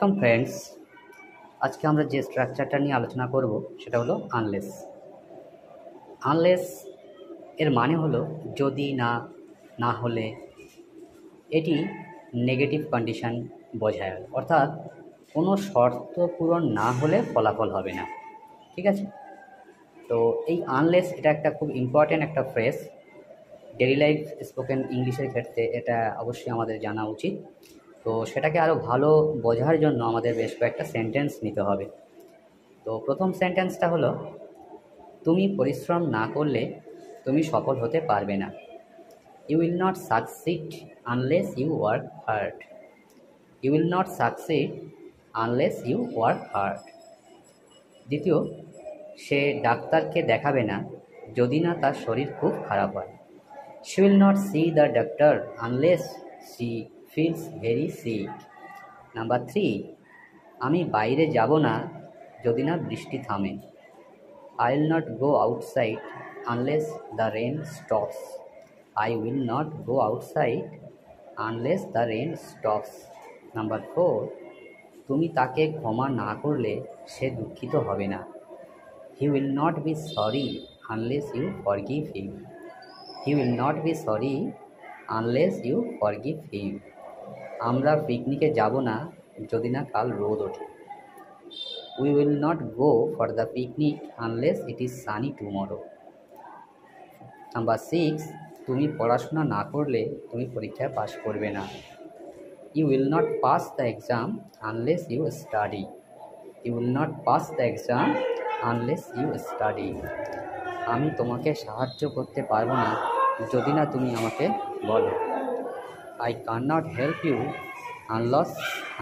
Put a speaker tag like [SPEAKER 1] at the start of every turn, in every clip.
[SPEAKER 1] Welcome friends. আজকে আমরা যে স্ট্রাকচারটা নিয়ে আলোচনা করব সেটা হলো আনলেস। আনলেস এর মানে হলো যদি না, না হলে। এটি নেগেটিভ কন্ডিশন বোঝায়, অর্থাৎ কোনো শর্ত পূরণ না হলে ফলাফল হবে না। ঠিক আছে, তো এই আনলেস এটা একটা খুব ইম্পর্ট্যান্ট একটা ফ্রেজ। ডেইলি লাইফ স্পোকেন ইংলিশের ক্ষেত্রে এটা অবশ্যই আমাদের জানা উচিত। তো সেটাকে আরও ভালো বোঝার জন্য আমাদের বেশ কয়েকটা সেন্টেন্স নিতে হবে। তো প্রথম সেন্টেন্সটা হলো, তুমি পরিশ্রম না করলে তুমি সফল হতে পারবে না। You will not succeed unless you work hard. You will not succeed unless you work hard. দ্বিতীয়, সে ডাক্তারকে দেখাবে না যদি না তার শরীর খুব খারাপ হয়। She will not see the doctor unless she feels very sick. Number 3, আমি বাইরে যাব না যদি না বৃষ্টি থামে। I will not go outside unless the rain stops. I will not go outside unless the rain stops. Number 4, তুমি তাকে ক্ষমা না করলে সে দুঃখিত হবে না। He will not be sorry unless you forgive him. He will not be sorry unless you forgive him. আমরা পিকনিকে যাব না যদি না কাল রোদ ওঠে। We will not go for the picnic unless it is sunny tomorrow. Number 6, তুমি পড়াশোনা না করলে তুমি পরীক্ষায় পাস করবে না। You will not pass the exam unless you study. You will not pass the exam unless you study. আমি তোমাকে সাহায্য করতে পারবো না যদি না তুমি আমাকে বলো। I cannot help you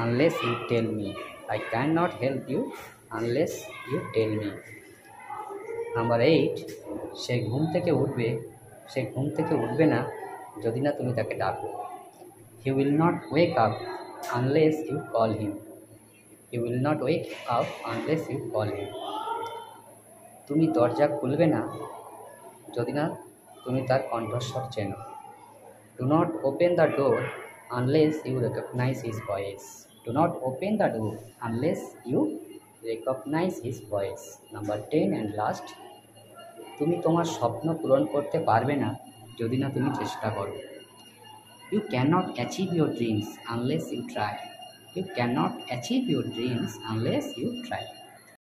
[SPEAKER 1] unless you tell me. I cannot help you unless you tell me. Number 8, সে ঘুম থেকে উঠবে না যদি না তুমি তাকে ডাকো। He will not wake up unless you call him. He will not wake up unless you call him. তুমি দরজা খুলবে না যদি না তুমি তার কণ্ঠস্বর চেনো। Do not open the door unless you recognize his voice. Do not open the door unless you recognize his voice. Number 10 and last, তুমি তোমার স্বপ্ন পূরণ করতে পারবে না যদি না তুমি চেষ্টা করো। You cannot achieve your dreams unless you try. You cannot achieve your dreams unless you try.